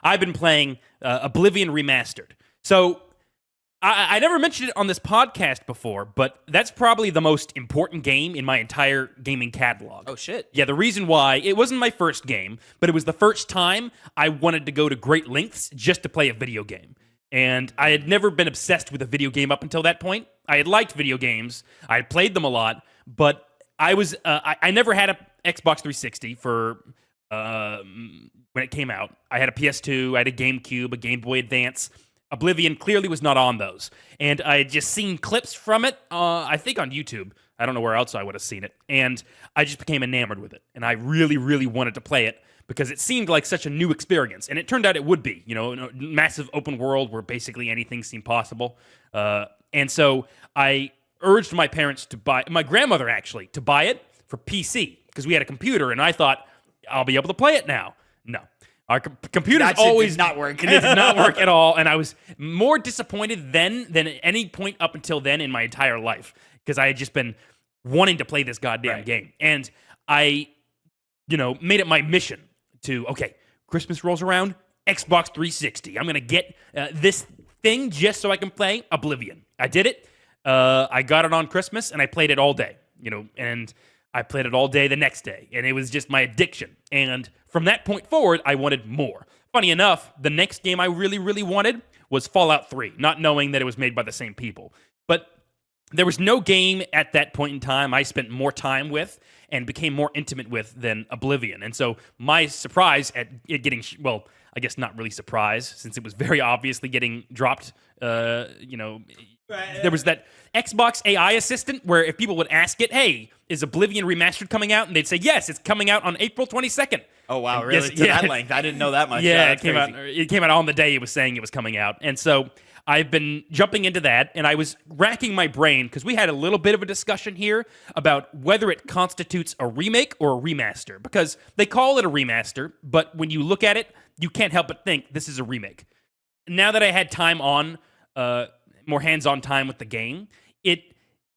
I've been playing Oblivion Remastered. So I never mentioned it on this podcast before, but that's probably the most important game in my entire gaming catalog. Oh, shit. Yeah, the reason why, it wasn't my first game, but it was the first time I wanted to go to great lengths just to play a video game. And I had never been obsessed with a video game up until that point. I had liked video games. I had played them a lot, but I never had an Xbox 360 for when it came out. I had a PS2, I had a GameCube, a Game Boy Advance. Oblivion clearly was not on those. And I had just seen clips from it, I think on YouTube. I don't know where else I would have seen it. And I just became enamored with it. And I really, really wanted to play it because it seemed like such a new experience. And it turned out it would be. You know, a massive open world where basically anything seemed possible. And so I urged my parents to buy, my grandmother actually, to buy it for PC because we had a computer. And I thought, I'll be able to play it now. No. Our computers always did not work. It did not work at all, and I was more disappointed then than at any point up until then in my entire life because I had just been wanting to play this goddamn game, and I, made it my mission to Christmas rolls around, Xbox 360. I'm gonna get this thing just so I can play Oblivion. I did it. I got it on Christmas, and I played it all day. And I played it all day the next day, and it was just my addiction. And from that point forward, I wanted more. Funny enough, the next game I really, really wanted was Fallout 3, not knowing that it was made by the same people. But there was no game at that point in time I spent more time with and became more intimate with than Oblivion. And so my surprise at it getting, well, I guess not really surprise, since it was very obviously getting dropped, there was that Xbox AI assistant where if people would ask it, hey, is Oblivion Remastered coming out? And they'd say, yes, it's coming out on April 22nd. Oh, wow, and really? To that length? I didn't know that much. Yeah, it came out on the day it was saying it was coming out. And so I've been jumping into that, and I was racking my brain because we had a little bit of a discussion here about whether it constitutes a remake or a remaster, because they call it a remaster, but when you look at it, you can't help but think this is a remake. Now that I had time on, more hands-on time with the game, it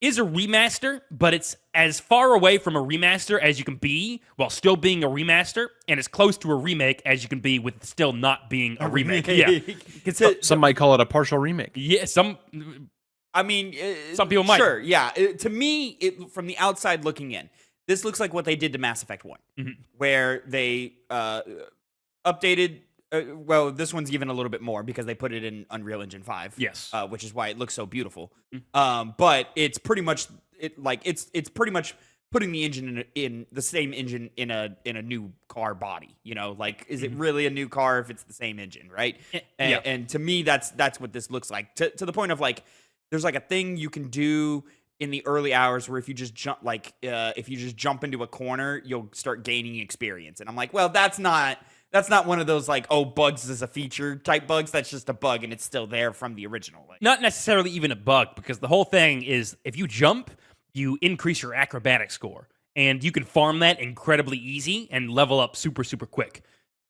is a remaster, but it's as far away from a remaster as you can be while still being a remaster, and as close to a remake as you can be with still not being a remake. Yeah, some might call it a partial remake. Yeah, some people might. Sure, yeah. To me, from the outside looking in, this looks like what they did to Mass Effect 1, where they updated. Well, this one's even a little bit more because they put it in Unreal Engine 5. Yes, which is why it looks so beautiful. But it's pretty much it's pretty much putting the engine in the same engine in a new car body. Is it really a new car if it's the same engine, right? And to me, that's what this looks like. To the point of there's a thing you can do in the early hours where if you just jump into a corner, you'll start gaining experience. And I'm like, well, that's not one of those bugs is a feature type bugs. That's just a bug and it's still there from the original. Not necessarily even a bug, because the whole thing is if you jump, you increase your acrobatic score. And you can farm that incredibly easy and level up super, super quick.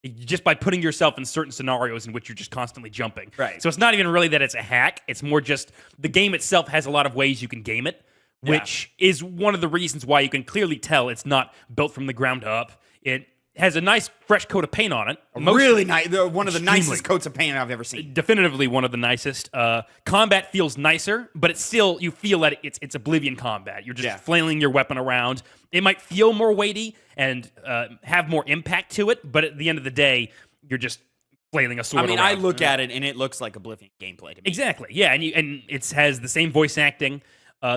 Just by putting yourself in certain scenarios in which you're just constantly jumping. Right. So it's not even really that it's a hack. It's more just the game itself has a lot of ways you can game it, which is one of the reasons why you can clearly tell it's not built from the ground up. It has a nice fresh coat of paint on it. Really nice. One of the nicest coats of paint I've ever seen. Definitively one of the nicest. Combat feels nicer, but it's still, you feel that it's Oblivion combat. You're just flailing your weapon around. It might feel more weighty and have more impact to it, but at the end of the day, you're just flailing a sword around. I look at it and it looks like Oblivion gameplay to me. Exactly. Yeah, and it has the same voice acting.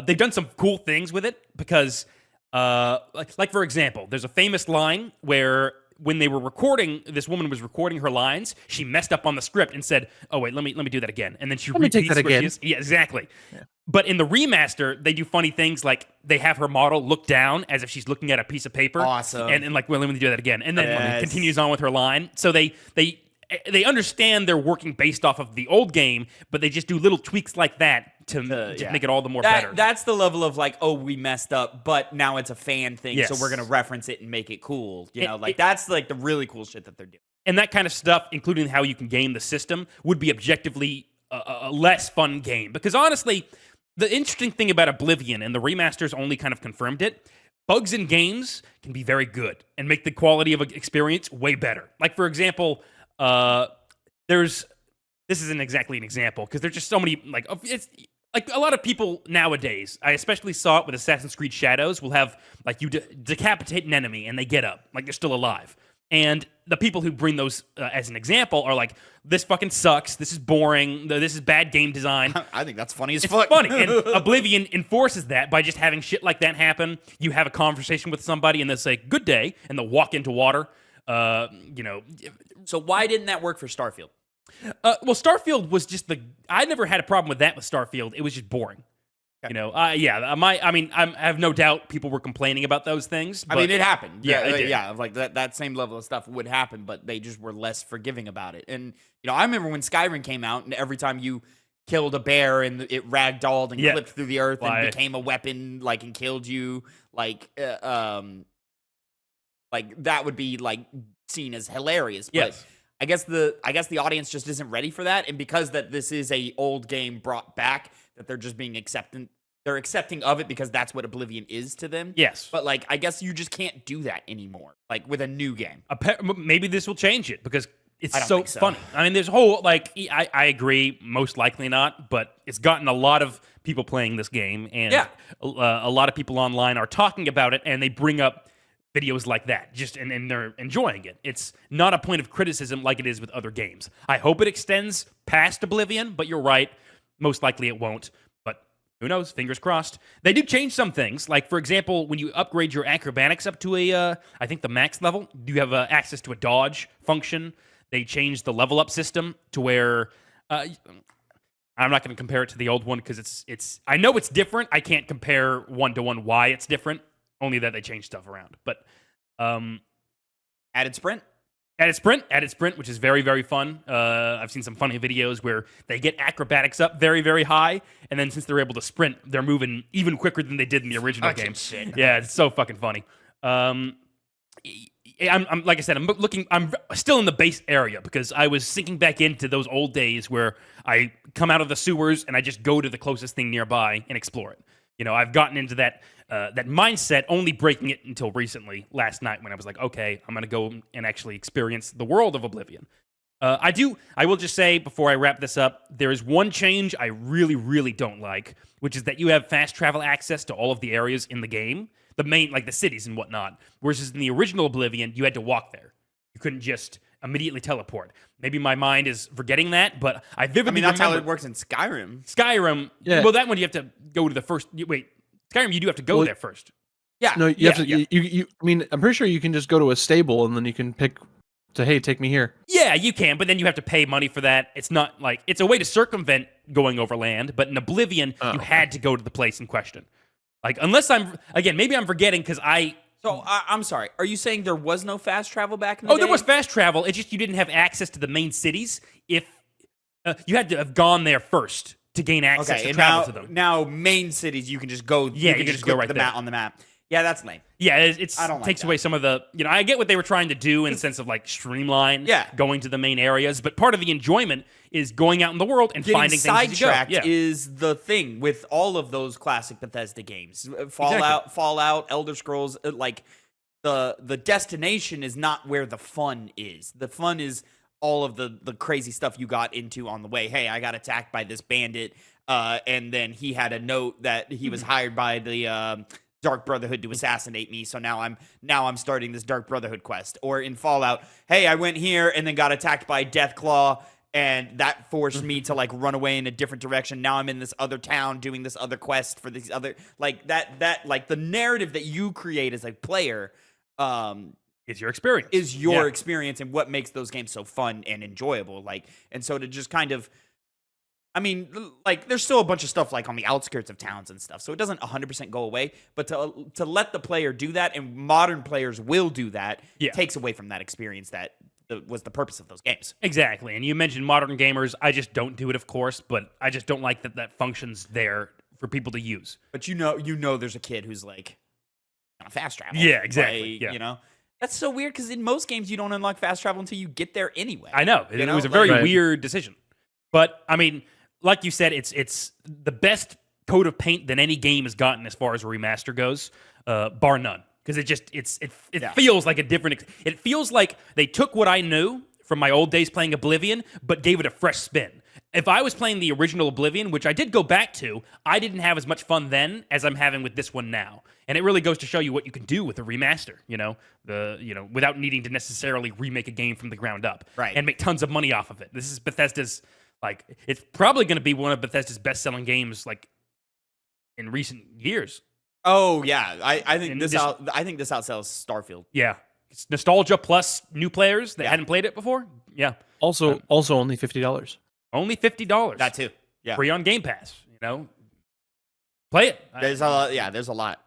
They've done some cool things with it because... for example, there's a famous line where when they were recording, this woman was recording her lines, she messed up on the script and said, "Oh wait, let me do that again." And then she repeats take that again. Yeah, exactly. Yeah. But in the remaster, they do funny things like they have her model look down as if she's looking at a piece of paper. Awesome. And let me do that again. And then continues on with her line. So they understand they're working based off of the old game, but they just do little tweaks like that to make it all the more better. That's the level of we messed up, but now it's a fan thing, yes. so we're going to reference it and make it cool. That's the really cool shit that they're doing. And that kind of stuff, including how you can game the system, would be objectively a less fun game. Because honestly, the interesting thing about Oblivion, and the remasters only kind of confirmed it, bugs in games can be very good and make the quality of an experience way better. For example... this isn't exactly an example because there's just so many like it's like a lot of people nowadays. I especially saw it with Assassin's Creed Shadows. Will have like you decapitate an enemy and they get up like they're still alive. And the people who bring those as an example are like, this fucking sucks. This is boring. This is bad game design. I think that's funny as It's fuck. funny. And Oblivion enforces that by just having shit like that happen. You have a conversation with somebody and they say, good day, and they'll walk into water. So why didn't that work for Starfield? Well, Starfield was just I never had a problem with that with Starfield. It was just boring. Okay. I have no doubt people were complaining about those things. But I mean, it happened. Yeah, it did. Like that same level of stuff would happen, but they just were less forgiving about it. And I remember when Skyrim came out, and every time you killed a bear and it ragdolled and clipped through the earth and became a weapon, like and killed you, like that would be like seen as hilarious. But Yes. I guess the audience just isn't ready for that, and because that this is a old game brought back, that they're just being accepting. They're accepting of it because that's what Oblivion is to them. Yes. But like, I guess you just can't do that anymore. Like with a new game. Maybe this will change it because it's I don't so think so. funny. I mean, there's a whole I agree, most likely not, but it's gotten a lot of people playing this game, and a lot of people online are talking about it, and they bring up videos like that, and they're enjoying it. It's not a point of criticism like it is with other games. I hope it extends past Oblivion, but you're right. Most likely it won't, but who knows? Fingers crossed. They do change some things. Like, for example, when you upgrade your acrobatics up to I think the max level, you have access to a dodge function. They changed the level up system to where I'm not going to compare it to the old one because it's. I know it's different. I can't compare one-to-one why it's different. Only that they changed stuff around. But Added sprint. Added sprint, which is very, very fun. I've seen some funny videos where they get acrobatics up very, very high, and then since they're able to sprint, they're moving even quicker than they did in the original game. Shit. Yeah, it's so fucking funny. I'm like I said, I'm still in the base area because I was sinking back into those old days where I come out of the sewers and I just go to the closest thing nearby and explore it. I've gotten into that mindset, only breaking it until recently, last night, when I was like, okay, I'm going to go and actually experience the world of Oblivion. I will just say, before I wrap this up, there is one change I really, really don't like, which is that you have fast travel access to all of the areas in the game, the main, like the cities and whatnot, whereas in the original Oblivion, you had to walk there. You couldn't just immediately teleport. Maybe my mind is forgetting that, but I vividly That's remember. how it works in Skyrim. Skyrim, Yeah. well, that one you have to go to the first. Skyrim, you do have to go there first. Yeah. No, you have to. You. I mean, I'm pretty sure you can just go to a stable and then you can pick. Hey, take me here. Yeah, you can, but then you have to pay money for that. It's not like it's a way to circumvent going over land, but in Oblivion, you had to go to the place in question. Like, unless maybe I'm forgetting because So I'm sorry. Are you saying there was no fast travel back in the day? there was fast travel. It's just you didn't have access to the main cities if you had to have gone there first to gain access to travel to them. Now main cities you can just go. Yeah, you can just go right there on the map. Yeah, that's lame. Yeah, it I don't like takes that. away some of the, I get what they were trying to do in the sense of like streamline going to the main areas, but part of the enjoyment is going out in the world and finding things as you go. Sidetracked is the thing with all of those classic Bethesda games. Fallout, Elder Scrolls, like the destination is not where the fun is. The fun is all of the crazy stuff you got into on the way. Hey, I got attacked by this bandit, and then he had a note that he was hired by the Dark Brotherhood to assassinate me, so now I'm starting this Dark Brotherhood quest. Or in Fallout, hey, I went here and then got attacked by Deathclaw, and that forced me to like run away in a different direction. Now I'm in this other town doing this other quest for these other like that like the narrative that you create as a player Is your experience. Experience and what makes those games so fun and enjoyable. Like, and so to just kind of, I mean, like, there's still a bunch of stuff like on the outskirts of towns and stuff, so it doesn't 100% go away. But to let the player do that, and modern players will do that, takes away from that experience that was the purpose of those games. Exactly. And you mentioned modern gamers. I just don't do it, of course, but I just don't like that function's there for people to use. But you know, there's a kid who's like, on a fast travel. Yeah, exactly. Like, you know. That's so weird because in most games you don't unlock fast travel until you get there anyway. I know. It was a very weird decision. But, I mean, like you said, it's the best coat of paint that any game has gotten as far as a remaster goes, bar none. Because it feels like a different. It feels like they took what I knew from my old days playing Oblivion, but gave it a fresh spin. If I was playing the original Oblivion, which I did go back to, I didn't have as much fun then as I'm having with this one now. And it really goes to show you what you can do with a remaster, without needing to necessarily remake a game from the ground up. Right. And make tons of money off of it. This is Bethesda's, it's probably going to be one of Bethesda's best-selling games, in recent years. Oh yeah, I think And this this- I think this outsells Starfield. Yeah. It's nostalgia plus new players that hadn't played it before. Yeah. Also only $50. Only $50. That too. Yeah. Free on Game Pass, Play it. There's a lot. Yeah, there's a lot.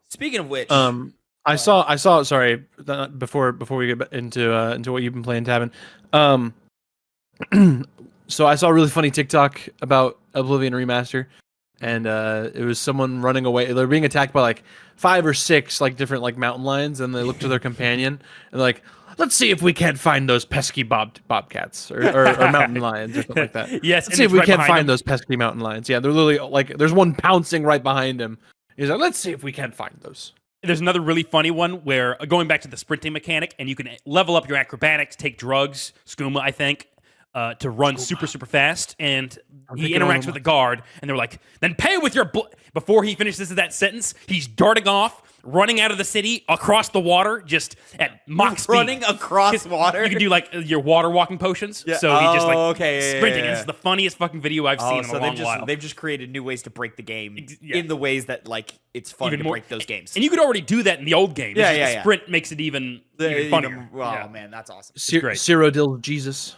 Speaking of which, I saw. Sorry, before we get into what you've been playing, Tavin. So I saw a really funny TikTok about Oblivion Remaster, and it was someone running away. They're being attacked by 5 or 6 different mountain lions, and they look to their companion and let's see if we can't find those pesky bobcats or mountain lions or something like that. Yes, Let's see if we can't find those pesky mountain lions. Yeah, they're literally there's one pouncing right behind him. He's like, let's see if we can't find those. There's another really funny one where, going back to the sprinting mechanic, and you can level up your acrobatics, take drugs, skooma, I think, to run super fast, and he interacts with a guard, and they're like, then pay with your before he finishes that sentence, he's darting off, running out of the city, across the water, just at Mach speed. running across water. You can do your water walking potions. Yeah. So he just okay, sprinting. yeah. And this is the funniest fucking video I've seen in a long while. They've just created new ways to break the game in the ways that it's fun Even to more- break those games. And you could already do that in the old game. Yeah, The yeah. sprint makes it even funnier. Oh Yeah. man, that's awesome. great. Cyrodiil Jesus.